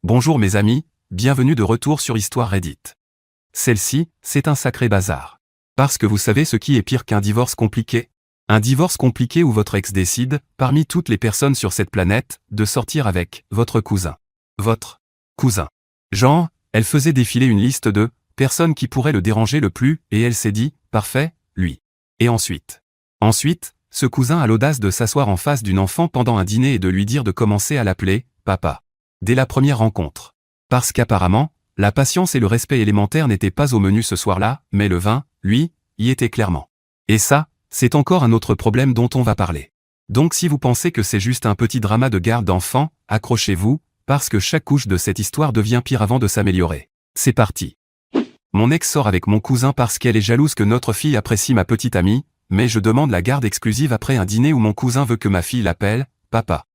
Bonjour mes amis, bienvenue de retour sur Histoire Reddit. Celle-ci, c'est un sacré bazar. Parce que vous savez ce qui est pire qu'un divorce compliqué? Un divorce compliqué où votre ex décide, parmi toutes les personnes sur cette planète, de sortir avec votre cousin. Votre cousin. Genre, elle faisait défiler une liste de personnes qui pourraient le déranger le plus, et elle s'est dit, parfait, lui. Et ensuite, ce cousin a l'audace de s'asseoir en face d'une enfant pendant un dîner et de lui dire de commencer à l'appeler papa. Dès la première rencontre. Parce qu'apparemment, la patience et le respect élémentaire n'étaient pas au menu ce soir-là, mais le vin, lui, y était clairement. Et ça, c'est encore un autre problème dont on va parler. Donc si vous pensez que c'est juste un petit drama de garde d'enfant, accrochez-vous, parce que chaque couche de cette histoire devient pire avant de s'améliorer. C'est parti. Mon ex sort avec mon cousin parce qu'elle est jalouse que notre fille apprécie ma petite amie, mais je demande la garde exclusive après un dîner où mon cousin veut que ma fille l'appelle papa.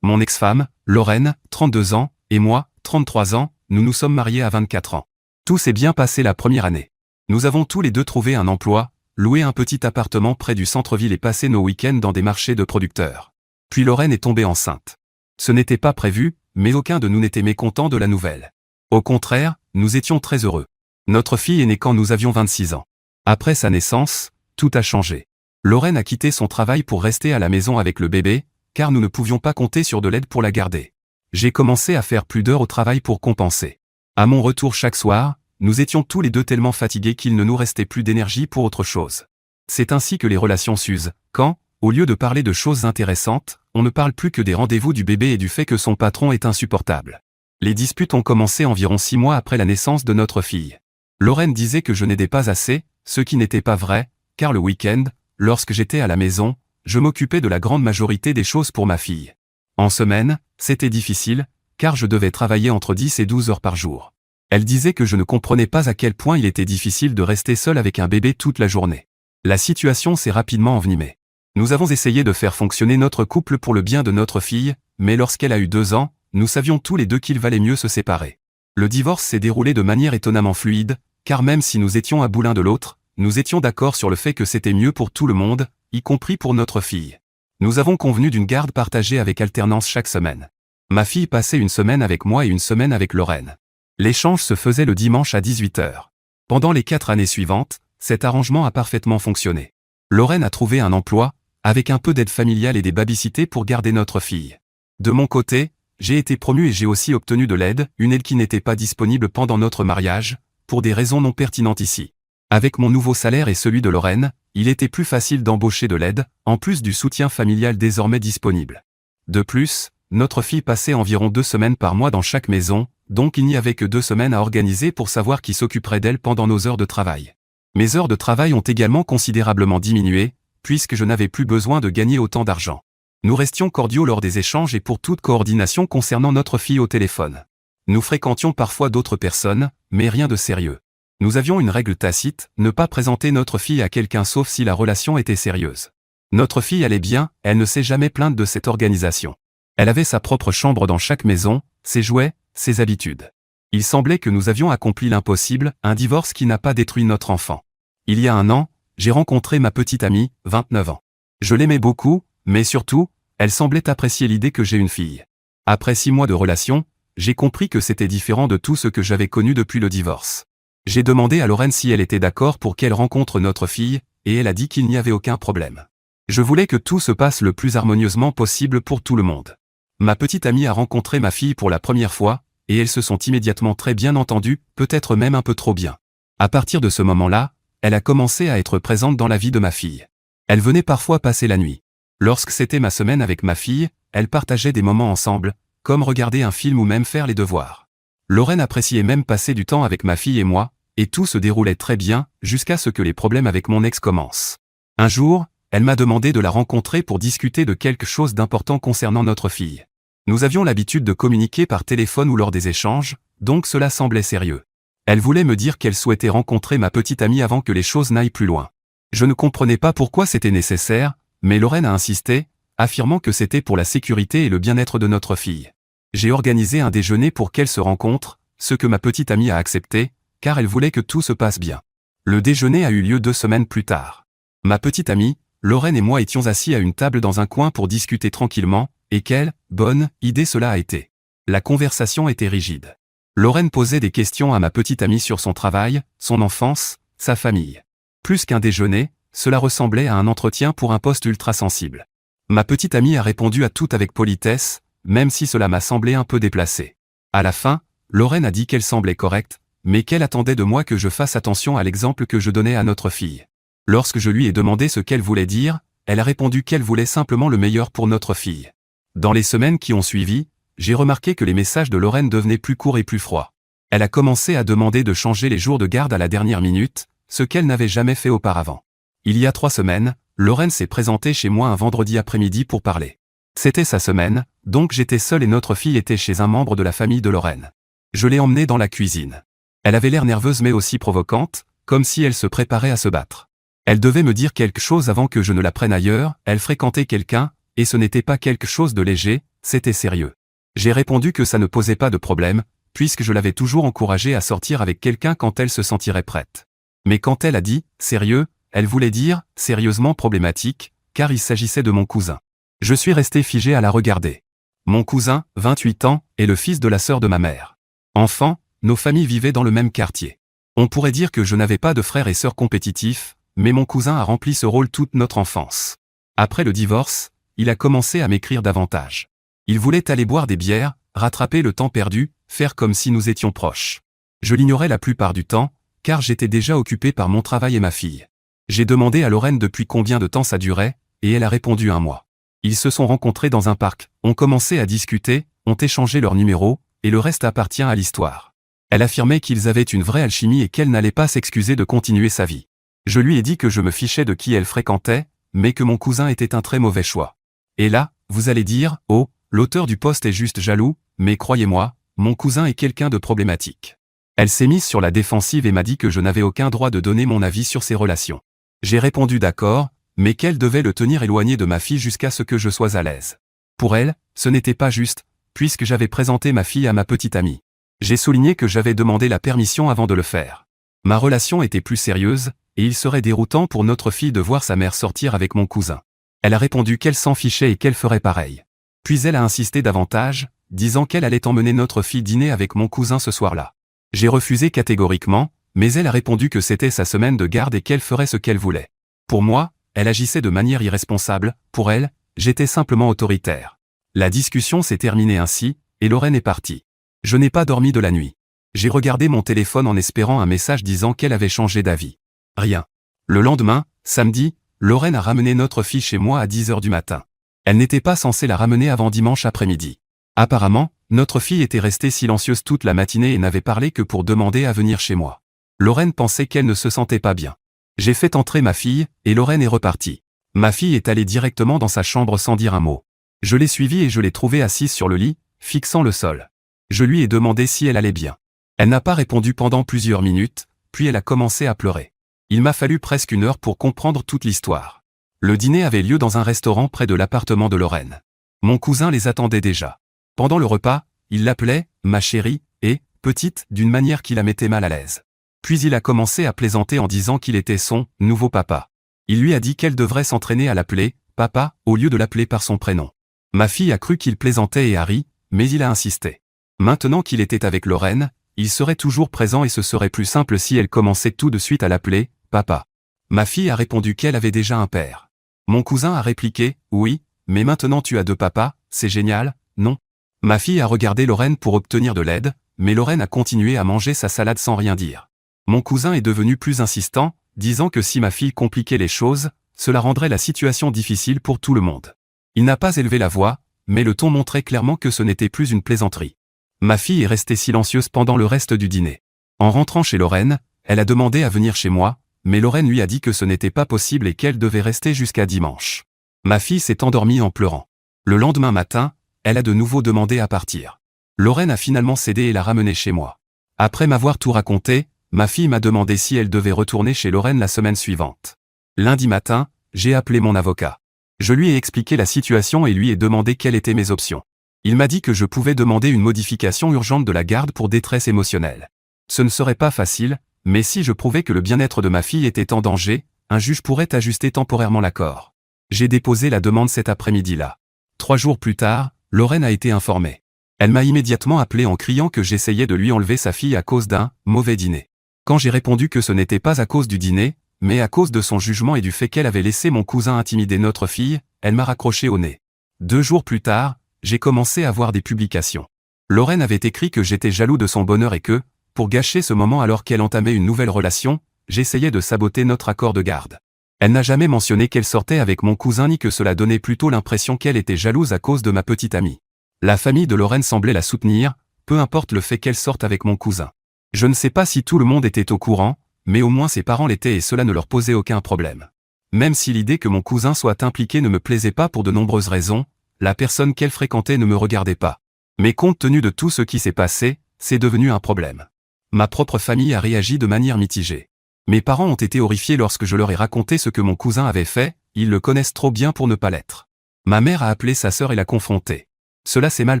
Mon ex-femme, Lorraine, 32 ans, et moi, 33 ans, nous nous sommes mariés à 24 ans. Tout s'est bien passé la première année. Nous avons tous les deux trouvé un emploi, loué un petit appartement près du centre-ville et passé nos week-ends dans des marchés de producteurs. Puis Lorraine est tombée enceinte. Ce n'était pas prévu, mais aucun de nous n'était mécontent de la nouvelle. Au contraire, nous étions très heureux. Notre fille est née quand nous avions 26 ans. Après sa naissance, tout a changé. Lorraine a quitté son travail pour rester à la maison avec le bébé, car nous ne pouvions pas compter sur de l'aide pour la garder. J'ai commencé à faire plus d'heures au travail pour compenser. À mon retour chaque soir, nous étions tous les deux tellement fatigués qu'il ne nous restait plus d'énergie pour autre chose. C'est ainsi que les relations s'usent, quand, au lieu de parler de choses intéressantes, on ne parle plus que des rendez-vous du bébé et du fait que son patron est insupportable. Les disputes ont commencé environ 6 mois après la naissance de notre fille. Lorraine disait que je n'aidais pas assez, ce qui n'était pas vrai, car le week-end, lorsque j'étais à la maison, je m'occupais de la grande majorité des choses pour ma fille. En semaine, c'était difficile, car je devais travailler entre 10 et 12 heures par jour. Elle disait que je ne comprenais pas à quel point il était difficile de rester seul avec un bébé toute la journée. La situation s'est rapidement envenimée. Nous avons essayé de faire fonctionner notre couple pour le bien de notre fille, mais lorsqu'elle a eu 2 ans, nous savions tous les deux qu'il valait mieux se séparer. Le divorce s'est déroulé de manière étonnamment fluide, car même si nous étions à bout l'un de l'autre, nous étions d'accord sur le fait que c'était mieux pour tout le monde, y compris pour notre fille. Nous avons convenu d'une garde partagée avec alternance chaque semaine. Ma fille passait une semaine avec moi et une semaine avec Lorraine. L'échange se faisait le dimanche à 18 h. Pendant les 4 années suivantes, cet arrangement a parfaitement fonctionné. Lorraine a trouvé un emploi, avec un peu d'aide familiale et des babysitters pour garder notre fille. De mon côté, j'ai été promu et j'ai aussi obtenu de l'aide, une aide qui n'était pas disponible pendant notre mariage, pour des raisons non pertinentes ici. Avec mon nouveau salaire et celui de Lorraine, il était plus facile d'embaucher de l'aide, en plus du soutien familial désormais disponible. De plus, notre fille passait environ 2 semaines par mois dans chaque maison, donc il n'y avait que 2 semaines à organiser pour savoir qui s'occuperait d'elle pendant nos heures de travail. Mes heures de travail ont également considérablement diminué, puisque je n'avais plus besoin de gagner autant d'argent. Nous restions cordiaux lors des échanges et pour toute coordination concernant notre fille au téléphone. Nous fréquentions parfois d'autres personnes, mais rien de sérieux. Nous avions une règle tacite, ne pas présenter notre fille à quelqu'un sauf si la relation était sérieuse. Notre fille allait bien, elle ne s'est jamais plainte de cette organisation. Elle avait sa propre chambre dans chaque maison, ses jouets, ses habitudes. Il semblait que nous avions accompli l'impossible, un divorce qui n'a pas détruit notre enfant. Il y a 1 an, j'ai rencontré ma petite amie, 29 ans. Je l'aimais beaucoup, mais surtout, elle semblait apprécier l'idée que j'ai une fille. Après 6 mois de relation, j'ai compris que c'était différent de tout ce que j'avais connu depuis le divorce. J'ai demandé à Lorraine si elle était d'accord pour qu'elle rencontre notre fille, et elle a dit qu'il n'y avait aucun problème. Je voulais que tout se passe le plus harmonieusement possible pour tout le monde. Ma petite amie a rencontré ma fille pour la première fois, et elles se sont immédiatement très bien entendues, peut-être même un peu trop bien. À partir de ce moment-là, elle a commencé à être présente dans la vie de ma fille. Elle venait parfois passer la nuit. Lorsque c'était ma semaine avec ma fille, elle partageait des moments ensemble, comme regarder un film ou même faire les devoirs. Lorraine appréciait même passer du temps avec ma fille et moi, et tout se déroulait très bien, jusqu'à ce que les problèmes avec mon ex commencent. Un jour, elle m'a demandé de la rencontrer pour discuter de quelque chose d'important concernant notre fille. Nous avions l'habitude de communiquer par téléphone ou lors des échanges, donc cela semblait sérieux. Elle voulait me dire qu'elle souhaitait rencontrer ma petite amie avant que les choses n'aillent plus loin. Je ne comprenais pas pourquoi c'était nécessaire, mais Lorraine a insisté, affirmant que c'était pour la sécurité et le bien-être de notre fille. J'ai organisé un déjeuner pour qu'elle se rencontre, ce que ma petite amie a accepté, car elle voulait que tout se passe bien. Le déjeuner a eu lieu 2 semaines plus tard. Ma petite amie, Lorraine et moi étions assis à une table dans un coin pour discuter tranquillement, et quelle bonne idée cela a été. La conversation était rigide. Lorraine posait des questions à ma petite amie sur son travail, son enfance, sa famille. Plus qu'un déjeuner, cela ressemblait à un entretien pour un poste ultra sensible. Ma petite amie a répondu à tout avec politesse, même si cela m'a semblé un peu déplacé. À la fin, Lorraine a dit qu'elle semblait correcte, mais qu'elle attendait de moi que je fasse attention à l'exemple que je donnais à notre fille. Lorsque je lui ai demandé ce qu'elle voulait dire, elle a répondu qu'elle voulait simplement le meilleur pour notre fille. Dans les semaines qui ont suivi, j'ai remarqué que les messages de Lorraine devenaient plus courts et plus froids. Elle a commencé à demander de changer les jours de garde à la dernière minute, ce qu'elle n'avait jamais fait auparavant. Il y a 3 semaines, Lorraine s'est présentée chez moi un vendredi après-midi pour parler. C'était sa semaine, donc j'étais seul et notre fille était chez un membre de la famille de Lorraine. Je l'ai emmenée dans la cuisine. Elle avait l'air nerveuse mais aussi provocante, comme si elle se préparait à se battre. Elle devait me dire quelque chose avant que je ne la prenne ailleurs, elle fréquentait quelqu'un, et ce n'était pas quelque chose de léger, c'était sérieux. J'ai répondu que ça ne posait pas de problème, puisque je l'avais toujours encouragée à sortir avec quelqu'un quand elle se sentirait prête. Mais quand elle a dit « sérieux », elle voulait dire « sérieusement problématique », car il s'agissait de mon cousin. Je suis resté figé à la regarder. Mon cousin, 28 ans, est le fils de la sœur de ma mère. Enfant, nos familles vivaient dans le même quartier. On pourrait dire que je n'avais pas de frères et sœurs compétitifs, mais mon cousin a rempli ce rôle toute notre enfance. Après le divorce, il a commencé à m'écrire davantage. Il voulait aller boire des bières, rattraper le temps perdu, faire comme si nous étions proches. Je l'ignorais la plupart du temps, car j'étais déjà occupé par mon travail et ma fille. J'ai demandé à Lorraine depuis combien de temps ça durait, et elle a répondu 1 mois. Ils se sont rencontrés dans un parc, ont commencé à discuter, ont échangé leurs numéros, et le reste appartient à l'histoire. Elle affirmait qu'ils avaient une vraie alchimie et qu'elle n'allait pas s'excuser de continuer sa vie. Je lui ai dit que je me fichais de qui elle fréquentait, mais que mon cousin était un très mauvais choix. Et là, vous allez dire, oh, l'auteur du post est juste jaloux, mais croyez-moi, mon cousin est quelqu'un de problématique. Elle s'est mise sur la défensive et m'a dit que je n'avais aucun droit de donner mon avis sur ses relations. J'ai répondu d'accord, mais qu'elle devait le tenir éloigné de ma fille jusqu'à ce que je sois à l'aise. Pour elle, ce n'était pas juste, puisque j'avais présenté ma fille à ma petite amie. J'ai souligné que j'avais demandé la permission avant de le faire. Ma relation était plus sérieuse, et il serait déroutant pour notre fille de voir sa mère sortir avec mon cousin. Elle a répondu qu'elle s'en fichait et qu'elle ferait pareil. Puis elle a insisté davantage, disant qu'elle allait emmener notre fille dîner avec mon cousin ce soir-là. J'ai refusé catégoriquement, mais elle a répondu que c'était sa semaine de garde et qu'elle ferait ce qu'elle voulait. Pour moi, elle agissait de manière irresponsable, pour elle, j'étais simplement autoritaire. La discussion s'est terminée ainsi, et Lorraine est partie. Je n'ai pas dormi de la nuit. J'ai regardé mon téléphone en espérant un message disant qu'elle avait changé d'avis. Rien. Le lendemain, samedi, Lorraine a ramené notre fille chez moi à 10h du matin. Elle n'était pas censée la ramener avant dimanche après-midi. Apparemment, notre fille était restée silencieuse toute la matinée et n'avait parlé que pour demander à venir chez moi. Lorraine pensait qu'elle ne se sentait pas bien. J'ai fait entrer ma fille, et Lorraine est repartie. Ma fille est allée directement dans sa chambre sans dire un mot. Je l'ai suivie et je l'ai trouvée assise sur le lit, fixant le sol. Je lui ai demandé si elle allait bien. Elle n'a pas répondu pendant plusieurs minutes, puis elle a commencé à pleurer. Il m'a fallu presque 1 heure pour comprendre toute l'histoire. Le dîner avait lieu dans un restaurant près de l'appartement de Lorraine. Mon cousin les attendait déjà. Pendant le repas, il l'appelait « ma chérie » et « petite » d'une manière qui la mettait mal à l'aise. Puis il a commencé à plaisanter en disant qu'il était son « nouveau papa ». Il lui a dit qu'elle devrait s'entraîner à l'appeler « papa » au lieu de l'appeler par son prénom. Ma fille a cru qu'il plaisantait et a ri, mais il a insisté. Maintenant qu'il était avec Lorraine, il serait toujours présent et ce serait plus simple si elle commençait tout de suite à l'appeler « papa ». Ma fille a répondu qu'elle avait déjà un père. Mon cousin a répliqué « oui, mais maintenant tu as 2 papas, c'est génial, non ?» Ma fille a regardé Lorraine pour obtenir de l'aide, mais Lorraine a continué à manger sa salade sans rien dire. Mon cousin est devenu plus insistant, disant que si ma fille compliquait les choses, cela rendrait la situation difficile pour tout le monde. Il n'a pas élevé la voix, mais le ton montrait clairement que ce n'était plus une plaisanterie. Ma fille est restée silencieuse pendant le reste du dîner. En rentrant chez Lorraine, elle a demandé à venir chez moi, mais Lorraine lui a dit que ce n'était pas possible et qu'elle devait rester jusqu'à dimanche. Ma fille s'est endormie en pleurant. Le lendemain matin, elle a de nouveau demandé à partir. Lorraine a finalement cédé et l'a ramenée chez moi. Après m'avoir tout raconté, ma fille m'a demandé si elle devait retourner chez Lorraine la semaine suivante. Lundi matin, j'ai appelé mon avocat. Je lui ai expliqué la situation et lui ai demandé quelles étaient mes options. Il m'a dit que je pouvais demander une modification urgente de la garde pour détresse émotionnelle. Ce ne serait pas facile, mais si je prouvais que le bien-être de ma fille était en danger, un juge pourrait ajuster temporairement l'accord. J'ai déposé la demande cet après-midi-là. 3 jours plus tard, Lorraine a été informée. Elle m'a immédiatement appelé en criant que j'essayais de lui enlever sa fille à cause d'un mauvais dîner. Quand j'ai répondu que ce n'était pas à cause du dîner, mais à cause de son jugement et du fait qu'elle avait laissé mon cousin intimider notre fille, elle m'a raccroché au nez. 2 jours plus tard, j'ai commencé à voir des publications. Lorraine avait écrit que j'étais jaloux de son bonheur et que, pour gâcher ce moment alors qu'elle entamait une nouvelle relation, j'essayais de saboter notre accord de garde. Elle n'a jamais mentionné qu'elle sortait avec mon cousin ni que cela donnait plutôt l'impression qu'elle était jalouse à cause de ma petite amie. La famille de Lorraine semblait la soutenir, peu importe le fait qu'elle sorte avec mon cousin. Je ne sais pas si tout le monde était au courant, mais au moins ses parents l'étaient et cela ne leur posait aucun problème. Même si l'idée que mon cousin soit impliqué ne me plaisait pas pour de nombreuses raisons, la personne qu'elle fréquentait ne me regardait pas. Mais compte tenu de tout ce qui s'est passé, c'est devenu un problème. Ma propre famille a réagi de manière mitigée. Mes parents ont été horrifiés lorsque je leur ai raconté ce que mon cousin avait fait, ils le connaissent trop bien pour ne pas l'être. Ma mère a appelé sa sœur et l'a confrontée. Cela s'est mal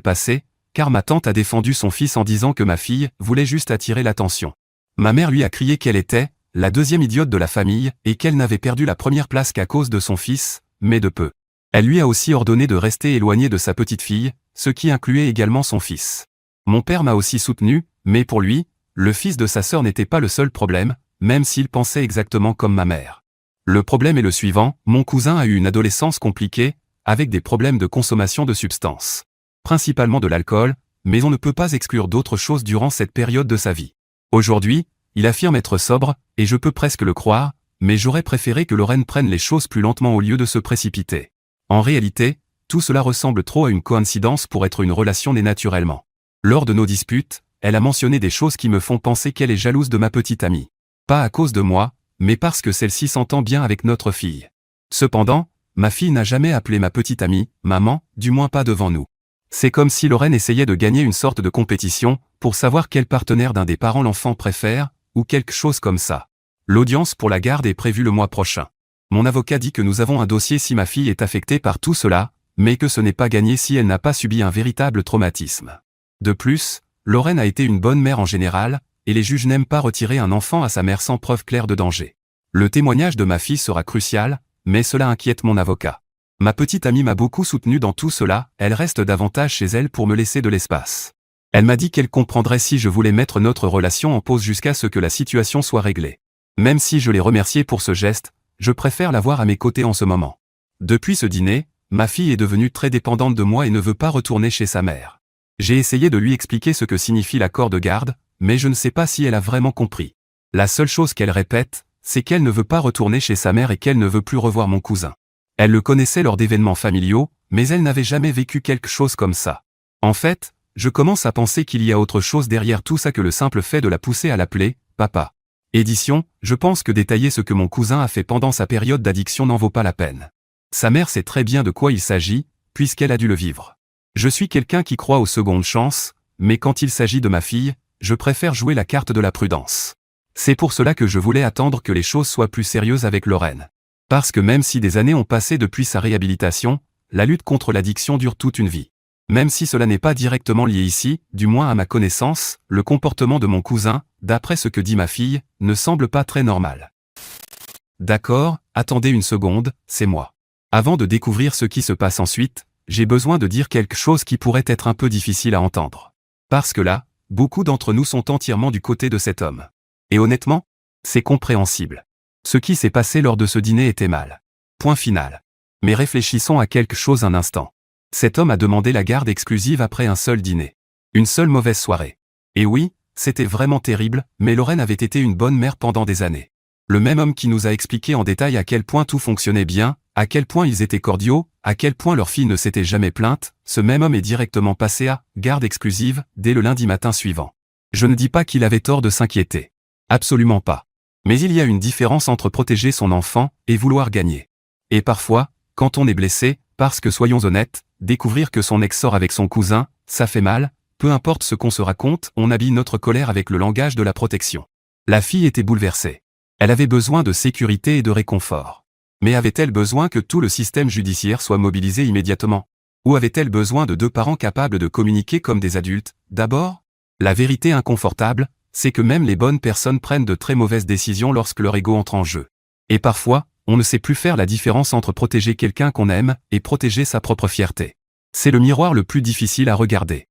passé, car ma tante a défendu son fils en disant que ma fille voulait juste attirer l'attention. Ma mère lui a crié qu'elle était la deuxième idiote de la famille et qu'elle n'avait perdu la première place qu'à cause de son fils, mais de peu. Elle lui a aussi ordonné de rester éloignée de sa petite fille, ce qui incluait également son fils. Mon père m'a aussi soutenu, mais pour lui, le fils de sa sœur n'était pas le seul problème, même s'il pensait exactement comme ma mère. Le problème est le suivant, mon cousin a eu une adolescence compliquée, avec des problèmes de consommation de substances. Principalement de l'alcool, mais on ne peut pas exclure d'autres choses durant cette période de sa vie. Aujourd'hui, il affirme être sobre, et je peux presque le croire, mais j'aurais préféré que Lorraine prenne les choses plus lentement au lieu de se précipiter. En réalité, tout cela ressemble trop à une coïncidence pour être une relation née naturellement. Lors de nos disputes, elle a mentionné des choses qui me font penser qu'elle est jalouse de ma petite amie. Pas à cause de moi, mais parce que celle-ci s'entend bien avec notre fille. Cependant, ma fille n'a jamais appelé ma petite amie « maman », du moins pas devant nous. C'est comme si Lorraine essayait de gagner une sorte de compétition, pour savoir quel partenaire d'un des parents l'enfant préfère, ou quelque chose comme ça. L'audience pour la garde est prévue le mois prochain. Mon avocat dit que nous avons un dossier si ma fille est affectée par tout cela, mais que ce n'est pas gagné si elle n'a pas subi un véritable traumatisme. De plus, Lorraine a été une bonne mère en général, et les juges n'aiment pas retirer un enfant à sa mère sans preuve claire de danger. Le témoignage de ma fille sera crucial, mais cela inquiète mon avocat. Ma petite amie m'a beaucoup soutenu dans tout cela, elle reste davantage chez elle pour me laisser de l'espace. Elle m'a dit qu'elle comprendrait si je voulais mettre notre relation en pause jusqu'à ce que la situation soit réglée. Même si je l'ai remerciée pour ce geste, je préfère l'avoir à mes côtés en ce moment. Depuis ce dîner, ma fille est devenue très dépendante de moi et ne veut pas retourner chez sa mère. J'ai essayé de lui expliquer ce que signifie l'accord de garde, mais je ne sais pas si elle a vraiment compris. La seule chose qu'elle répète, c'est qu'elle ne veut pas retourner chez sa mère et qu'elle ne veut plus revoir mon cousin. Elle le connaissait lors d'événements familiaux, mais elle n'avait jamais vécu quelque chose comme ça. En fait, je commence à penser qu'il y a autre chose derrière tout ça que le simple fait de la pousser à l'appeler « papa ». Édition, je pense que détailler ce que mon cousin a fait pendant sa période d'addiction n'en vaut pas la peine. Sa mère sait très bien de quoi il s'agit, puisqu'elle a dû le vivre. Je suis quelqu'un qui croit aux secondes chances, mais quand il s'agit de ma fille, je préfère jouer la carte de la prudence. C'est pour cela que je voulais attendre que les choses soient plus sérieuses avec Lorraine. Parce que même si des années ont passé depuis sa réhabilitation, la lutte contre l'addiction dure toute une vie. Même si cela n'est pas directement lié ici, du moins à ma connaissance, le comportement de mon cousin, d'après ce que dit ma fille, ne semble pas très normal. D'accord, attendez une seconde, c'est moi. Avant de découvrir ce qui se passe ensuite, j'ai besoin de dire quelque chose qui pourrait être un peu difficile à entendre. Parce que là, beaucoup d'entre nous sont entièrement du côté de cet homme. Et honnêtement, c'est compréhensible. Ce qui s'est passé lors de ce dîner était mal. Point final. Mais réfléchissons à quelque chose un instant. Cet homme a demandé la garde exclusive après un seul dîner. Une seule mauvaise soirée. Et oui, c'était vraiment terrible, mais Lorraine avait été une bonne mère pendant des années. Le même homme qui nous a expliqué en détail à quel point tout fonctionnait bien, à quel point ils étaient cordiaux, à quel point leur fille ne s'était jamais plainte, ce même homme est directement passé à « garde exclusive » dès le lundi matin suivant. Je ne dis pas qu'il avait tort de s'inquiéter. Absolument pas. Mais il y a une différence entre protéger son enfant et vouloir gagner. Et parfois, quand on est blessé, parce que soyons honnêtes, découvrir que son ex sort avec son cousin, ça fait mal, peu importe ce qu'on se raconte, on habille notre colère avec le langage de la protection. La fille était bouleversée. Elle avait besoin de sécurité et de réconfort. Mais avait-elle besoin que tout le système judiciaire soit mobilisé immédiatement? Ou avait-elle besoin de 2 parents capables de communiquer comme des adultes, d'abord? La vérité inconfortable, c'est que même les bonnes personnes prennent de très mauvaises décisions lorsque leur ego entre en jeu. Et parfois, on ne sait plus faire la différence entre protéger quelqu'un qu'on aime et protéger sa propre fierté. C'est le miroir le plus difficile à regarder.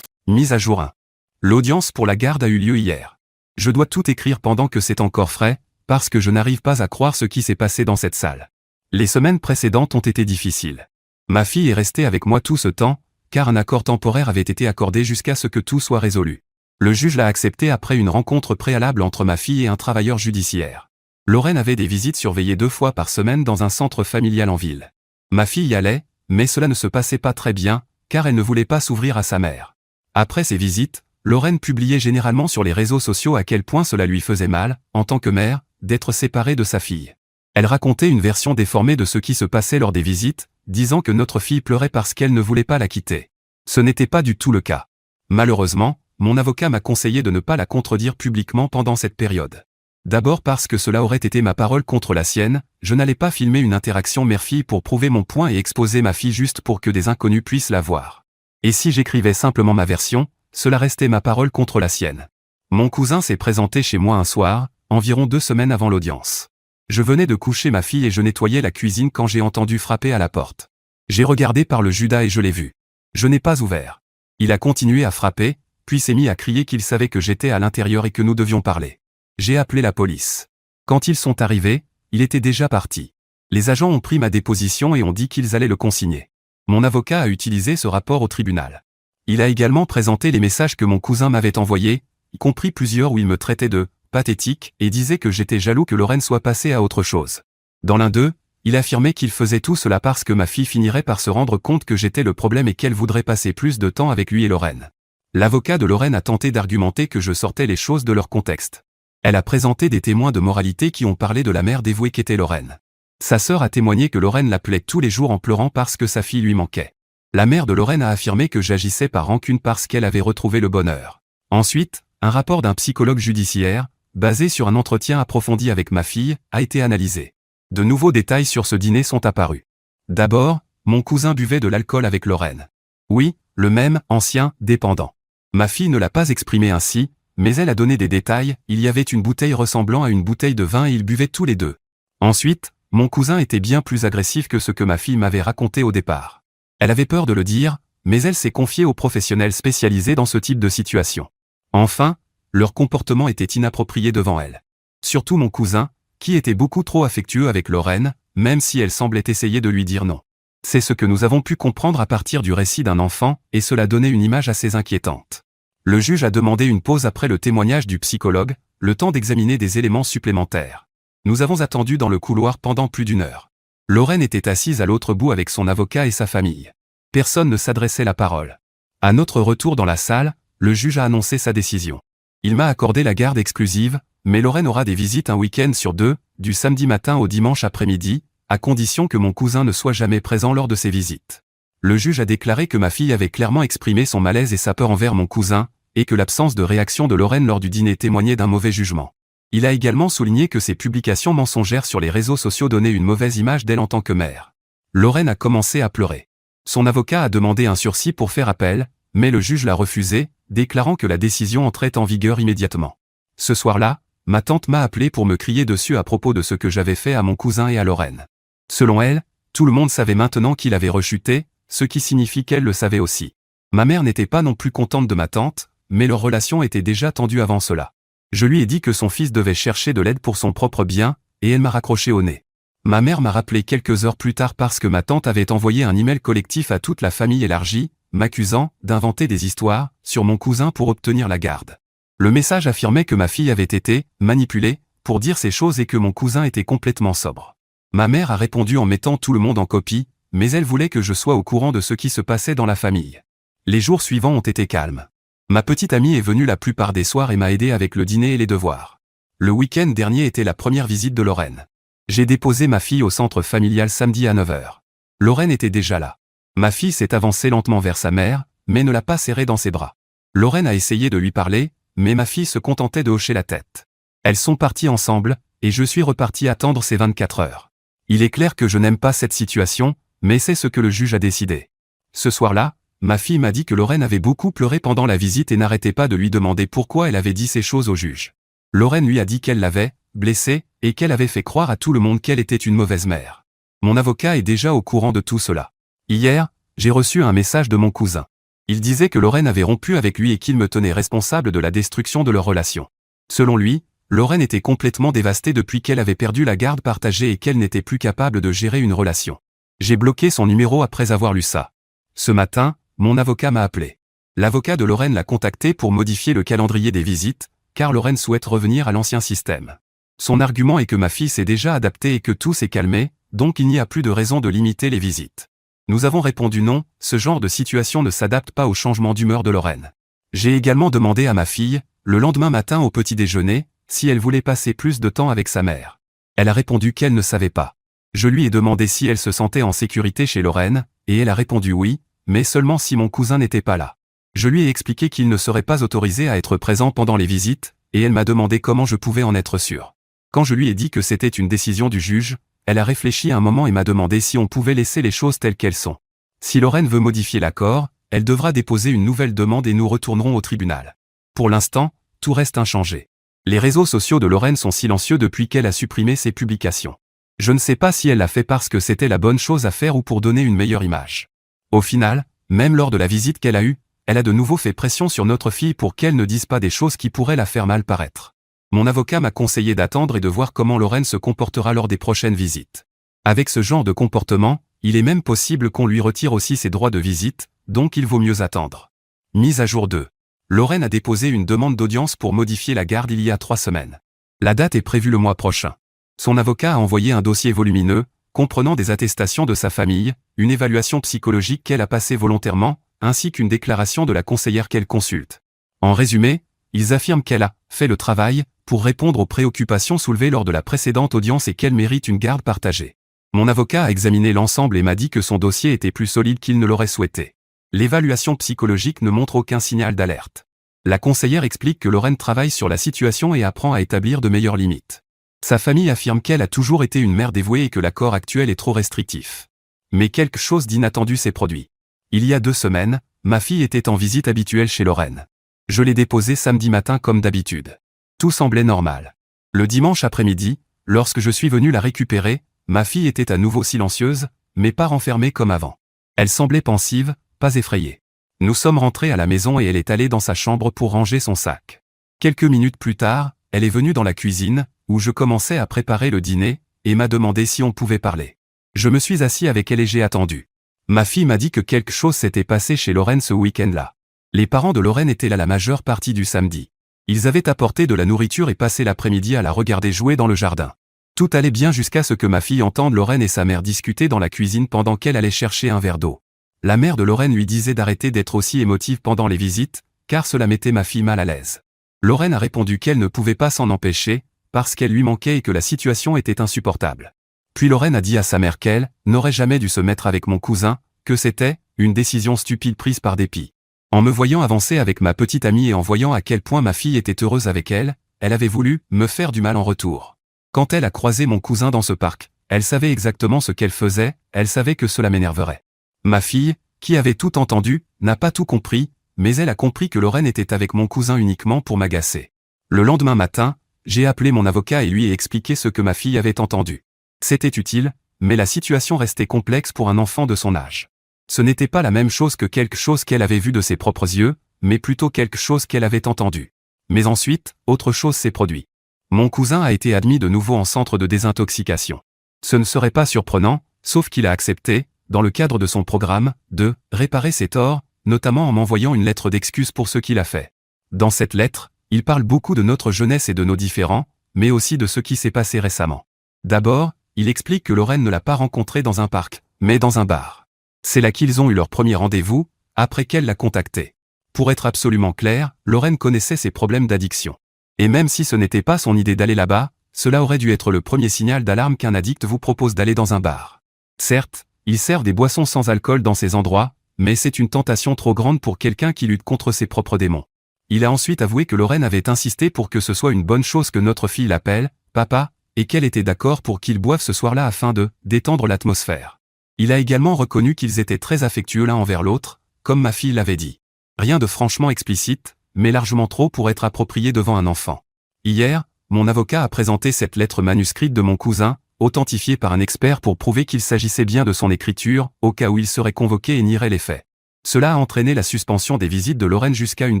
Mise à jour 1. L'audience pour la garde a eu lieu hier. Je dois tout écrire pendant que c'est encore frais, parce que je n'arrive pas à croire ce qui s'est passé dans cette salle. Les semaines précédentes ont été difficiles. Ma fille est restée avec moi tout ce temps, car un accord temporaire avait été accordé jusqu'à ce que tout soit résolu. Le juge l'a accepté après une rencontre préalable entre ma fille et un travailleur judiciaire. Lorraine avait des visites surveillées 2 fois par semaine dans un centre familial en ville. Ma fille y allait, mais cela ne se passait pas très bien, car elle ne voulait pas s'ouvrir à sa mère. Après ces visites, Lorraine publiait généralement sur les réseaux sociaux à quel point cela lui faisait mal, en tant que mère, d'être séparée de sa fille. Elle racontait une version déformée de ce qui se passait lors des visites, disant que notre fille pleurait parce qu'elle ne voulait pas la quitter. Ce n'était pas du tout le cas. Malheureusement, mon avocat m'a conseillé de ne pas la contredire publiquement pendant cette période. D'abord parce que cela aurait été ma parole contre la sienne, je n'allais pas filmer une interaction mère-fille pour prouver mon point et exposer ma fille juste pour que des inconnus puissent la voir. Et si j'écrivais simplement ma version, cela restait ma parole contre la sienne. Mon cousin s'est présenté chez moi un soir, environ 2 semaines avant l'audience. Je venais de coucher ma fille et je nettoyais la cuisine quand j'ai entendu frapper à la porte. J'ai regardé par le Judas et je l'ai vu. Je n'ai pas ouvert. Il a continué à frapper, puis s'est mis à crier qu'il savait que j'étais à l'intérieur et que nous devions parler. J'ai appelé la police. Quand ils sont arrivés, il était déjà parti. Les agents ont pris ma déposition et ont dit qu'ils allaient le consigner. Mon avocat a utilisé ce rapport au tribunal. Il a également présenté les messages que mon cousin m'avait envoyés, y compris plusieurs où il me traitait de pathétique et disait que j'étais jaloux que Lorraine soit passée à autre chose. Dans l'un d'eux, il affirmait qu'il faisait tout cela parce que ma fille finirait par se rendre compte que j'étais le problème et qu'elle voudrait passer plus de temps avec lui et Lorraine. L'avocat de Lorraine a tenté d'argumenter que je sortais les choses de leur contexte. Elle a présenté des témoins de moralité qui ont parlé de la mère dévouée qu'était Lorraine. Sa sœur a témoigné que Lorraine l'appelait tous les jours en pleurant parce que sa fille lui manquait. La mère de Lorraine a affirmé que j'agissais par rancune parce qu'elle avait retrouvé le bonheur. Ensuite, un rapport d'un psychologue judiciaire, basé sur un entretien approfondi avec ma fille, a été analysé. De nouveaux détails sur ce dîner sont apparus. D'abord, mon cousin buvait de l'alcool avec Lorraine. Oui, le même, ancien, dépendant. Ma fille ne l'a pas exprimé ainsi, mais elle a donné des détails, il y avait une bouteille ressemblant à une bouteille de vin et ils buvaient tous les deux. Ensuite, mon cousin était bien plus agressif que ce que ma fille m'avait raconté au départ. Elle avait peur de le dire, mais elle s'est confiée aux professionnels spécialisés dans ce type de situation. Enfin, leur comportement était inapproprié devant elle. Surtout mon cousin, qui était beaucoup trop affectueux avec Lorraine, même si elle semblait essayer de lui dire non. C'est ce que nous avons pu comprendre à partir du récit d'un enfant, et cela donnait une image assez inquiétante. Le juge a demandé une pause après le témoignage du psychologue, le temps d'examiner des éléments supplémentaires. Nous avons attendu dans le couloir pendant plus d'1 heure. Lorraine était assise à l'autre bout avec son avocat et sa famille. Personne ne s'adressait la parole. À notre retour dans la salle, le juge a annoncé sa décision. Il m'a accordé la garde exclusive, mais Lorraine aura des visites un week-end sur 2, du samedi matin au dimanche après-midi, à condition que mon cousin ne soit jamais présent lors de ces visites. Le juge a déclaré que ma fille avait clairement exprimé son malaise et sa peur envers mon cousin, et que l'absence de réaction de Lorraine lors du dîner témoignait d'un mauvais jugement. Il a également souligné que ses publications mensongères sur les réseaux sociaux donnaient une mauvaise image d'elle en tant que mère. Lorraine a commencé à pleurer. Son avocat a demandé un sursis pour faire appel, mais le juge l'a refusé, déclarant que la décision entrait en vigueur immédiatement. Ce soir-là, ma tante m'a appelé pour me crier dessus à propos de ce que j'avais fait à mon cousin et à Lorraine. Selon elle, tout le monde savait maintenant qu'il avait rechuté, ce qui signifie qu'elle le savait aussi. Ma mère n'était pas non plus contente de ma tante, mais leur relation était déjà tendue avant cela. Je lui ai dit que son fils devait chercher de l'aide pour son propre bien, et elle m'a raccroché au nez. Ma mère m'a rappelé quelques heures plus tard parce que ma tante avait envoyé un email collectif à toute la famille élargie, m'accusant d'inventer des histoires sur mon cousin pour obtenir la garde. Le message affirmait que ma fille avait été manipulée pour dire ces choses et que mon cousin était complètement sobre. Ma mère a répondu en mettant tout le monde en copie, mais elle voulait que je sois au courant de ce qui se passait dans la famille. Les jours suivants ont été calmes. Ma petite amie est venue la plupart des soirs et m'a aidé avec le dîner et les devoirs. Le week-end dernier était la première visite de Lorraine. J'ai déposé ma fille au centre familial samedi à 9 h. Lorraine était déjà là. Ma fille s'est avancée lentement vers sa mère, mais ne l'a pas serrée dans ses bras. Lorraine a essayé de lui parler, mais ma fille se contentait de hocher la tête. Elles sont parties ensemble, et je suis reparti attendre ces 24 heures. Il est clair que je n'aime pas cette situation, mais c'est ce que le juge a décidé. Ce soir-là, ma fille m'a dit que Lorraine avait beaucoup pleuré pendant la visite et n'arrêtait pas de lui demander pourquoi elle avait dit ces choses au juge. Lorraine lui a dit qu'elle l'avait blessée et qu'elle avait fait croire à tout le monde qu'elle était une mauvaise mère. Mon avocat est déjà au courant de tout cela. Hier, j'ai reçu un message de mon cousin. Il disait que Lorraine avait rompu avec lui et qu'il me tenait responsable de la destruction de leur relation. Selon lui, Lorraine était complètement dévastée depuis qu'elle avait perdu la garde partagée et qu'elle n'était plus capable de gérer une relation. J'ai bloqué son numéro après avoir lu ça. Ce matin, mon avocat m'a appelé. L'avocat de Lorraine l'a contacté pour modifier le calendrier des visites, car Lorraine souhaite revenir à l'ancien système. Son argument est que ma fille s'est déjà adaptée et que tout s'est calmé, donc il n'y a plus de raison de limiter les visites. Nous avons répondu non, ce genre de situation ne s'adapte pas au changement d'humeur de Lorraine. J'ai également demandé à ma fille, le lendemain matin au petit déjeuner, si elle voulait passer plus de temps avec sa mère. Elle a répondu qu'elle ne savait pas. Je lui ai demandé si elle se sentait en sécurité chez Lorraine, et elle a répondu oui, mais seulement si mon cousin n'était pas là. Je lui ai expliqué qu'il ne serait pas autorisé à être présent pendant les visites, et elle m'a demandé comment je pouvais en être sûr. Quand je lui ai dit que c'était une décision du juge, elle a réfléchi un moment et m'a demandé si on pouvait laisser les choses telles qu'elles sont. Si Lorraine veut modifier l'accord, elle devra déposer une nouvelle demande et nous retournerons au tribunal. Pour l'instant, tout reste inchangé. Les réseaux sociaux de Lorraine sont silencieux depuis qu'elle a supprimé ses publications. Je ne sais pas si elle l'a fait parce que c'était la bonne chose à faire ou pour donner une meilleure image. Au final, même lors de la visite qu'elle a eue, elle a de nouveau fait pression sur notre fille pour qu'elle ne dise pas des choses qui pourraient la faire mal paraître. Mon avocat m'a conseillé d'attendre et de voir comment Lorraine se comportera lors des prochaines visites. Avec ce genre de comportement, il est même possible qu'on lui retire aussi ses droits de visite, donc il vaut mieux attendre. Mise à jour 2. Lorraine a déposé une demande d'audience pour modifier la garde il y a 3 semaines. La date est prévue le mois prochain. Son avocat a envoyé un dossier volumineux, comprenant des attestations de sa famille, une évaluation psychologique qu'elle a passée volontairement, ainsi qu'une déclaration de la conseillère qu'elle consulte. En résumé, ils affirment qu'elle a fait le travail pour répondre aux préoccupations soulevées lors de la précédente audience et qu'elle mérite une garde partagée. Mon avocat a examiné l'ensemble et m'a dit que son dossier était plus solide qu'il ne l'aurait souhaité. L'évaluation psychologique ne montre aucun signal d'alerte. La conseillère explique que Lorraine travaille sur la situation et apprend à établir de meilleures limites. Sa famille affirme qu'elle a toujours été une mère dévouée et que l'accord actuel est trop restrictif. Mais quelque chose d'inattendu s'est produit. Il y a 2 semaines, ma fille était en visite habituelle chez Lorraine. Je l'ai déposée samedi matin comme d'habitude. Tout semblait normal. Le dimanche après-midi, lorsque je suis venu la récupérer, ma fille était à nouveau silencieuse, mais pas renfermée comme avant. Elle semblait pensive, pas effrayée. Nous sommes rentrés à la maison et elle est allée dans sa chambre pour ranger son sac. Quelques minutes plus tard, elle est venue dans la cuisine, où je commençais à préparer le dîner, et m'a demandé si on pouvait parler. Je me suis assis avec elle et j'ai attendu. Ma fille m'a dit que quelque chose s'était passé chez Lorraine ce week-end-là. Les parents de Lorraine étaient là la majeure partie du samedi. Ils avaient apporté de la nourriture et passé l'après-midi à la regarder jouer dans le jardin. Tout allait bien jusqu'à ce que ma fille entende Lorraine et sa mère discuter dans la cuisine pendant qu'elle allait chercher un verre d'eau. La mère de Lorraine lui disait d'arrêter d'être aussi émotive pendant les visites, car cela mettait ma fille mal à l'aise. Lorraine a répondu qu'elle ne pouvait pas s'en empêcher, parce qu'elle lui manquait et que la situation était insupportable. Puis Lorraine a dit à sa mère qu'elle n'aurait jamais dû se mettre avec mon cousin, que c'était une décision stupide prise par dépit. En me voyant avancer avec ma petite amie et en voyant à quel point ma fille était heureuse avec elle avait voulu me faire du mal en retour. Quand elle a croisé mon cousin dans ce parc, elle savait exactement ce qu'elle faisait, elle savait que cela m'énerverait. Ma fille, qui avait tout entendu, n'a pas tout compris, mais elle a compris que Lorraine était avec mon cousin uniquement pour m'agacer. Le lendemain matin, j'ai appelé mon avocat et lui ai expliqué ce que ma fille avait entendu. C'était utile, mais la situation restait complexe pour un enfant de son âge. Ce n'était pas la même chose que quelque chose qu'elle avait vu de ses propres yeux, mais plutôt quelque chose qu'elle avait entendu. Mais ensuite, autre chose s'est produit. Mon cousin a été admis de nouveau en centre de désintoxication. Ce ne serait pas surprenant, sauf qu'il a accepté, dans le cadre de son programme, de réparer ses torts, notamment en m'envoyant une lettre d'excuse pour ce qu'il a fait. Dans cette lettre, il parle beaucoup de notre jeunesse et de nos différends, mais aussi de ce qui s'est passé récemment. D'abord, il explique que Lorraine ne l'a pas rencontré dans un parc, mais dans un bar. C'est là qu'ils ont eu leur premier rendez-vous, après qu'elle l'a contacté. Pour être absolument clair, Lorraine connaissait ses problèmes d'addiction. Et même si ce n'était pas son idée d'aller là-bas, cela aurait dû être le premier signal d'alarme qu'un addict vous propose d'aller dans un bar. Certes, ils servent des boissons sans alcool dans ces endroits, mais c'est une tentation trop grande pour quelqu'un qui lutte contre ses propres démons. Il a ensuite avoué que Lorraine avait insisté pour que ce soit une bonne chose que notre fille l'appelle « papa », et qu'elle était d'accord pour qu'ils boivent ce soir-là afin de détendre l'atmosphère. Il a également reconnu qu'ils étaient très affectueux l'un envers l'autre, comme ma fille l'avait dit. Rien de franchement explicite, mais largement trop pour être approprié devant un enfant. Hier, mon avocat a présenté cette lettre manuscrite de mon cousin, authentifiée par un expert pour prouver qu'il s'agissait bien de son écriture, au cas où il serait convoqué et nierait les faits. Cela a entraîné la suspension des visites de Lorraine jusqu'à une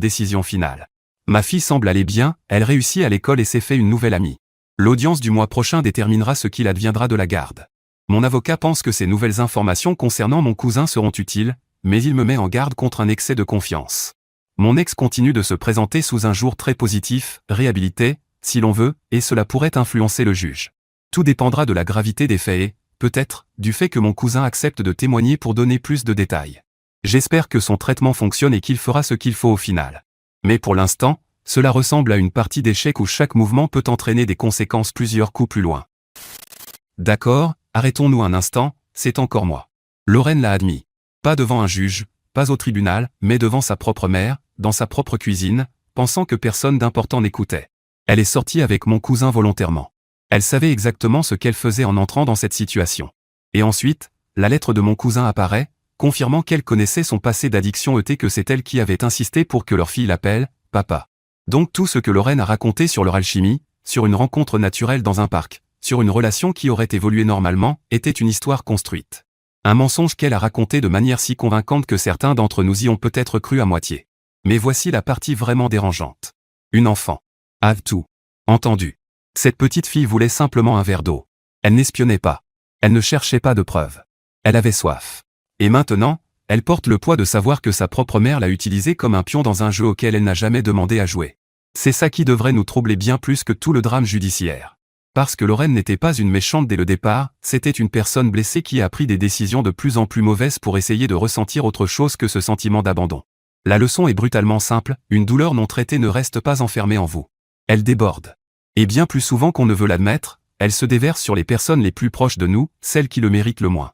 décision finale. Ma fille semble aller bien, elle réussit à l'école et s'est fait une nouvelle amie. L'audience du mois prochain déterminera ce qu'il adviendra de la garde. Mon avocat pense que ces nouvelles informations concernant mon cousin seront utiles, mais il me met en garde contre un excès de confiance. Mon ex continue de se présenter sous un jour très positif, réhabilité, si l'on veut, et cela pourrait influencer le juge. Tout dépendra de la gravité des faits et, peut-être, du fait que mon cousin accepte de témoigner pour donner plus de détails. J'espère que son traitement fonctionne et qu'il fera ce qu'il faut au final. Mais pour l'instant, cela ressemble à une partie d'échecs où chaque mouvement peut entraîner des conséquences plusieurs coups plus loin. D'accord, arrêtons-nous un instant, c'est encore moi. Lorraine l'a admis. Pas devant un juge, pas au tribunal, mais devant sa propre mère, dans sa propre cuisine, pensant que personne d'important n'écoutait. Elle est sortie avec mon cousin volontairement. Elle savait exactement ce qu'elle faisait en entrant dans cette situation. Et ensuite, la lettre de mon cousin apparaît, confirmant qu'elle connaissait son passé d'addiction et que c'est elle qui avait insisté pour que leur fille l'appelle « papa ». Donc tout ce que Lorraine a raconté sur leur alchimie, sur une rencontre naturelle dans un parc, sur une relation qui aurait évolué normalement, était une histoire construite. Un mensonge qu'elle a raconté de manière si convaincante que certains d'entre nous y ont peut-être cru à moitié. Mais voici la partie vraiment dérangeante. Une enfant. A tout entendu. Cette petite fille voulait simplement un verre d'eau. Elle n'espionnait pas. Elle ne cherchait pas de preuves. Elle avait soif. Et maintenant, elle porte le poids de savoir que sa propre mère l'a utilisée comme un pion dans un jeu auquel elle n'a jamais demandé à jouer. C'est ça qui devrait nous troubler bien plus que tout le drame judiciaire. Parce que Lorraine n'était pas une méchante dès le départ, c'était une personne blessée qui a pris des décisions de plus en plus mauvaises pour essayer de ressentir autre chose que ce sentiment d'abandon. La leçon est brutalement simple, une douleur non traitée ne reste pas enfermée en vous. Elle déborde. Et bien plus souvent qu'on ne veut l'admettre, elle se déverse sur les personnes les plus proches de nous, celles qui le méritent le moins.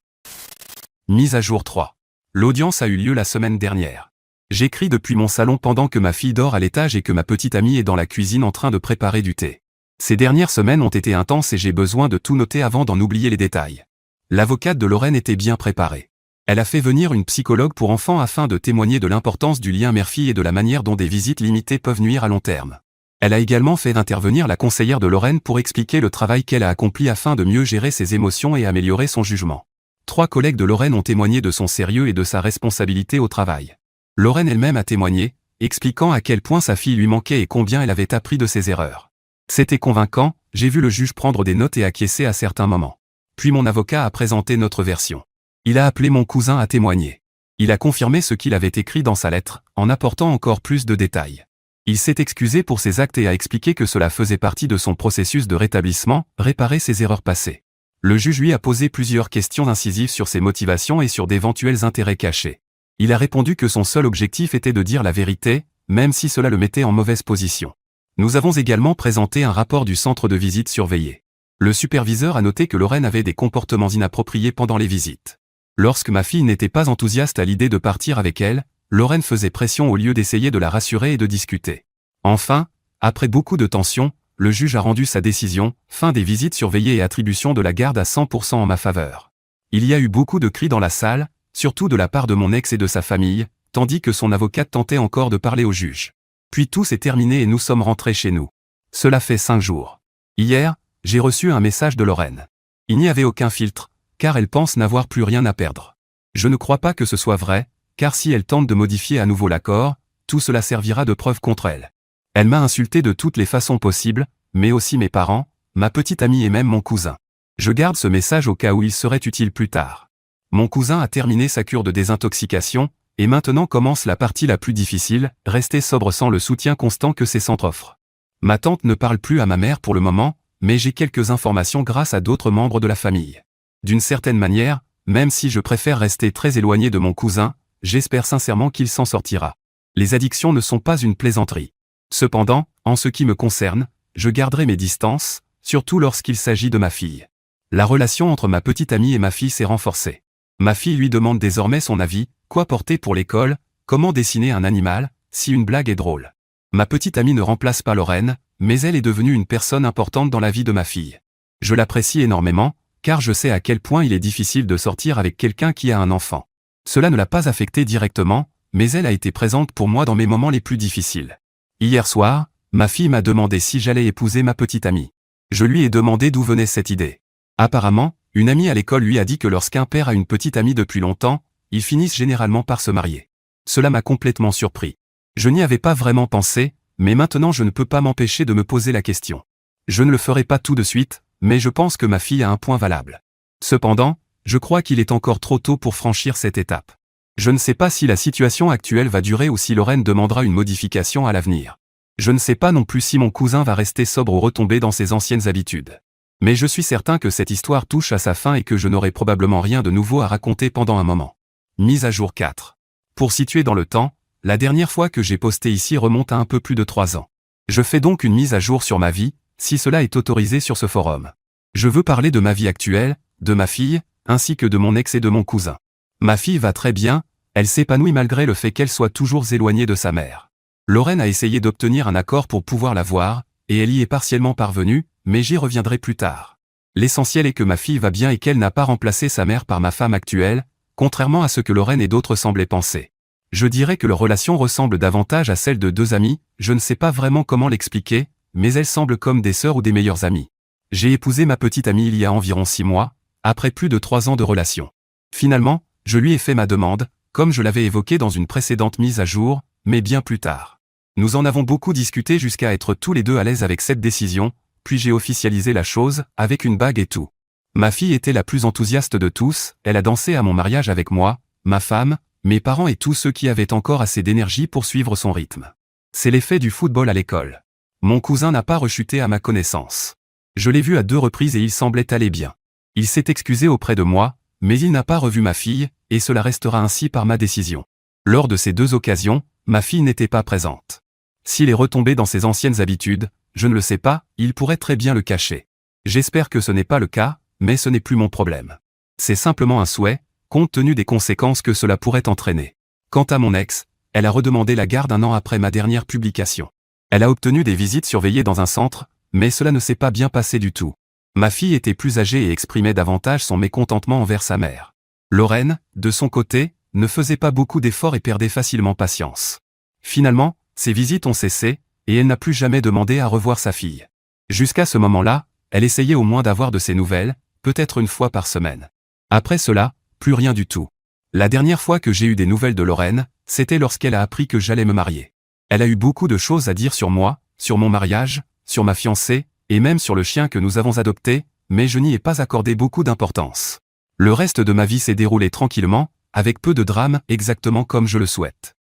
Mise à jour 3. L'audience a eu lieu la semaine dernière. J'écris depuis mon salon pendant que ma fille dort à l'étage et que ma petite amie est dans la cuisine en train de préparer du thé. Ces dernières semaines ont été intenses et j'ai besoin de tout noter avant d'en oublier les détails. L'avocate de Lorraine était bien préparée. Elle a fait venir une psychologue pour enfants afin de témoigner de l'importance du lien mère-fille et de la manière dont des visites limitées peuvent nuire à long terme. Elle a également fait intervenir la conseillère de Lorraine pour expliquer le travail qu'elle a accompli afin de mieux gérer ses émotions et améliorer son jugement. 3 collègues de Lorraine ont témoigné de son sérieux et de sa responsabilité au travail. Lorraine elle-même a témoigné, expliquant à quel point sa fille lui manquait et combien elle avait appris de ses erreurs. C'était convaincant, j'ai vu le juge prendre des notes et acquiescer à certains moments. Puis mon avocat a présenté notre version. Il a appelé mon cousin à témoigner. Il a confirmé ce qu'il avait écrit dans sa lettre, en apportant encore plus de détails. Il s'est excusé pour ses actes et a expliqué que cela faisait partie de son processus de rétablissement, réparer ses erreurs passées. Le juge lui a posé plusieurs questions incisives sur ses motivations et sur d'éventuels intérêts cachés. Il a répondu que son seul objectif était de dire la vérité, même si cela le mettait en mauvaise position. Nous avons également présenté un rapport du centre de visite surveillé. Le superviseur a noté que Lorraine avait des comportements inappropriés pendant les visites. Lorsque ma fille n'était pas enthousiaste à l'idée de partir avec elle, Lorraine faisait pression au lieu d'essayer de la rassurer et de discuter. Enfin, après beaucoup de tensions, le juge a rendu sa décision, fin des visites surveillées et attribution de la garde à 100% en ma faveur. Il y a eu beaucoup de cris dans la salle, surtout de la part de mon ex et de sa famille, tandis que son avocate tentait encore de parler au juge. Puis tout s'est terminé et nous sommes rentrés chez nous. Cela fait 5 jours. Hier, j'ai reçu un message de Lorraine. Il n'y avait aucun filtre, car elle pense n'avoir plus rien à perdre. Je ne crois pas que ce soit vrai, car si elle tente de modifier à nouveau l'accord, tout cela servira de preuve contre elle. Elle m'a insulté de toutes les façons possibles, mais aussi mes parents, ma petite amie et même mon cousin. Je garde ce message au cas où il serait utile plus tard. Mon cousin a terminé sa cure de désintoxication, et maintenant commence la partie la plus difficile, rester sobre sans le soutien constant que ces centres offrent. Ma tante ne parle plus à ma mère pour le moment, mais j'ai quelques informations grâce à d'autres membres de la famille. D'une certaine manière, même si je préfère rester très éloigné de mon cousin, j'espère sincèrement qu'il s'en sortira. Les addictions ne sont pas une plaisanterie. Cependant, en ce qui me concerne, je garderai mes distances, surtout lorsqu'il s'agit de ma fille. La relation entre ma petite amie et ma fille s'est renforcée. Ma fille lui demande désormais son avis, quoi porter pour l'école, comment dessiner un animal, si une blague est drôle. Ma petite amie ne remplace pas Lorraine, mais elle est devenue une personne importante dans la vie de ma fille. Je l'apprécie énormément, car je sais à quel point il est difficile de sortir avec quelqu'un qui a un enfant. Cela ne l'a pas affectée directement, mais elle a été présente pour moi dans mes moments les plus difficiles. Hier soir, ma fille m'a demandé si j'allais épouser ma petite amie. Je lui ai demandé d'où venait cette idée. Apparemment, une amie à l'école lui a dit que lorsqu'un père a une petite amie depuis longtemps, ils finissent généralement par se marier. Cela m'a complètement surpris. Je n'y avais pas vraiment pensé, mais maintenant je ne peux pas m'empêcher de me poser la question. Je ne le ferai pas tout de suite, mais je pense que ma fille a un point valable. Cependant, je crois qu'il est encore trop tôt pour franchir cette étape. Je ne sais pas si la situation actuelle va durer ou si Lorraine demandera une modification à l'avenir. Je ne sais pas non plus si mon cousin va rester sobre ou retomber dans ses anciennes habitudes. Mais je suis certain que cette histoire touche à sa fin et que je n'aurai probablement rien de nouveau à raconter pendant un moment. Mise à jour 4. Pour situer dans le temps, la dernière fois que j'ai posté ici remonte à un peu plus de 3 ans. Je fais donc une mise à jour sur ma vie, si cela est autorisé sur ce forum. Je veux parler de ma vie actuelle, de ma fille, ainsi que de mon ex et de mon cousin. Ma fille va très bien, elle s'épanouit malgré le fait qu'elle soit toujours éloignée de sa mère. Lorraine a essayé d'obtenir un accord pour pouvoir la voir, et elle y est partiellement parvenue, mais j'y reviendrai plus tard. L'essentiel est que ma fille va bien et qu'elle n'a pas remplacé sa mère par ma femme actuelle, contrairement à ce que Lorraine et d'autres semblaient penser. Je dirais que leur relation ressemble davantage à celle de deux amis, je ne sais pas vraiment comment l'expliquer, mais elles semblent comme des sœurs ou des meilleures amies. J'ai épousé ma petite amie il y a environ 6 mois, après plus de 3 ans de relation. Finalement, je lui ai fait ma demande, comme je l'avais évoqué dans une précédente mise à jour, mais bien plus tard. Nous en avons beaucoup discuté jusqu'à être tous les deux à l'aise avec cette décision, puis j'ai officialisé la chose, avec une bague et tout. Ma fille était la plus enthousiaste de tous, elle a dansé à mon mariage avec moi, ma femme, mes parents et tous ceux qui avaient encore assez d'énergie pour suivre son rythme. C'est l'effet du football à l'école. Mon cousin n'a pas rechuté à ma connaissance. Je l'ai vu à 2 reprises et il semblait aller bien. Il s'est excusé auprès de moi, mais il n'a pas revu ma fille, et cela restera ainsi par ma décision. Lors de ces 2 occasions, ma fille n'était pas présente. S'il est retombé dans ses anciennes habitudes, je ne le sais pas, il pourrait très bien le cacher. J'espère que ce n'est pas le cas, mais ce n'est plus mon problème. C'est simplement un souhait, compte tenu des conséquences que cela pourrait entraîner. Quant à mon ex, elle a redemandé la garde 1 an après ma dernière publication. Elle a obtenu des visites surveillées dans un centre, mais cela ne s'est pas bien passé du tout. Ma fille était plus âgée et exprimait davantage son mécontentement envers sa mère. Lorraine, de son côté, ne faisait pas beaucoup d'efforts et perdait facilement patience. Finalement, ses visites ont cessé, et elle n'a plus jamais demandé à revoir sa fille. Jusqu'à ce moment-là, elle essayait au moins d'avoir de ses nouvelles, peut-être une fois par semaine. Après cela, plus rien du tout. La dernière fois que j'ai eu des nouvelles de Lorraine, c'était lorsqu'elle a appris que j'allais me marier. Elle a eu beaucoup de choses à dire sur moi, sur mon mariage, sur ma fiancée, et même sur le chien que nous avons adopté, mais je n'y ai pas accordé beaucoup d'importance. Le reste de ma vie s'est déroulé tranquillement, avec peu de drame, exactement comme je le souhaite.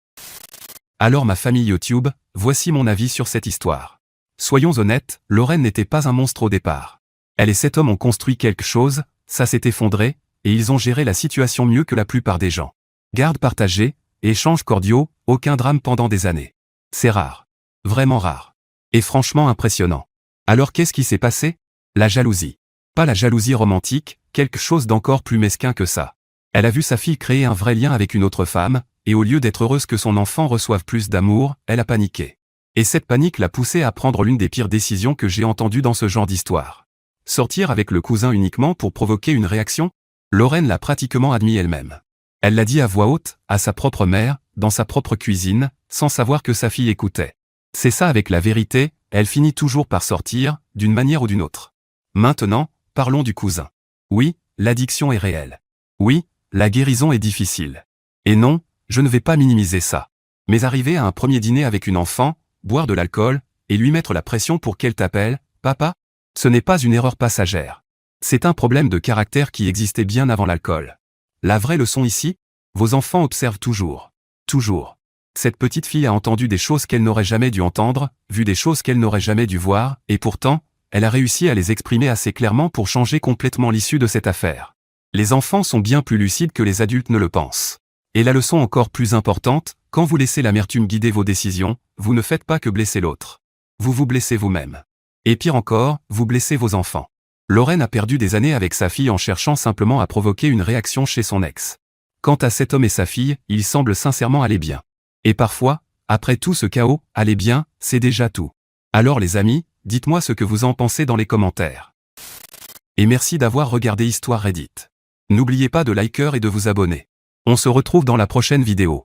Alors ma famille YouTube, voici mon avis sur cette histoire. Soyons honnêtes, Lorraine n'était pas un monstre au départ. Elle et cet homme ont construit quelque chose, ça s'est effondré, et ils ont géré la situation mieux que la plupart des gens. Garde partagée, échanges cordiaux, aucun drame pendant des années. C'est rare. Vraiment rare. Et franchement impressionnant. Alors qu'est-ce qui s'est passé? La jalousie. Pas la jalousie romantique, quelque chose d'encore plus mesquin que ça. Elle a vu sa fille créer un vrai lien avec une autre femme, et au lieu d'être heureuse que son enfant reçoive plus d'amour, elle a paniqué. Et cette panique l'a poussée à prendre l'une des pires décisions que j'ai entendues dans ce genre d'histoire. Sortir avec le cousin uniquement pour provoquer une réaction? Lorraine l'a pratiquement admis elle-même. Elle l'a dit à voix haute, à sa propre mère, dans sa propre cuisine, sans savoir que sa fille écoutait. C'est ça avec la vérité, elle finit toujours par sortir, d'une manière ou d'une autre. Maintenant, parlons du cousin. Oui, l'addiction est réelle. Oui, la guérison est difficile. Et non, je ne vais pas minimiser ça. Mais arriver à un premier dîner avec une enfant, boire de l'alcool, et lui mettre la pression pour qu'elle t'appelle « papa », ce n'est pas une erreur passagère. C'est un problème de caractère qui existait bien avant l'alcool. La vraie leçon ici, vos enfants observent toujours. Toujours. Cette petite fille a entendu des choses qu'elle n'aurait jamais dû entendre, vu des choses qu'elle n'aurait jamais dû voir, et pourtant, elle a réussi à les exprimer assez clairement pour changer complètement l'issue de cette affaire. Les enfants sont bien plus lucides que les adultes ne le pensent. Et la leçon encore plus importante, quand vous laissez l'amertume guider vos décisions, vous ne faites pas que blesser l'autre. Vous vous blessez vous-même. Et pire encore, vous blessez vos enfants. Lorraine a perdu des années avec sa fille en cherchant simplement à provoquer une réaction chez son ex. Quant à cet homme et sa fille, ils semblent sincèrement aller bien. Et parfois, après tout ce chaos, aller bien, c'est déjà tout. Alors les amis, dites-moi ce que vous en pensez dans les commentaires. Et merci d'avoir regardé Histoire Reddit. N'oubliez pas de liker et de vous abonner. On se retrouve dans la prochaine vidéo.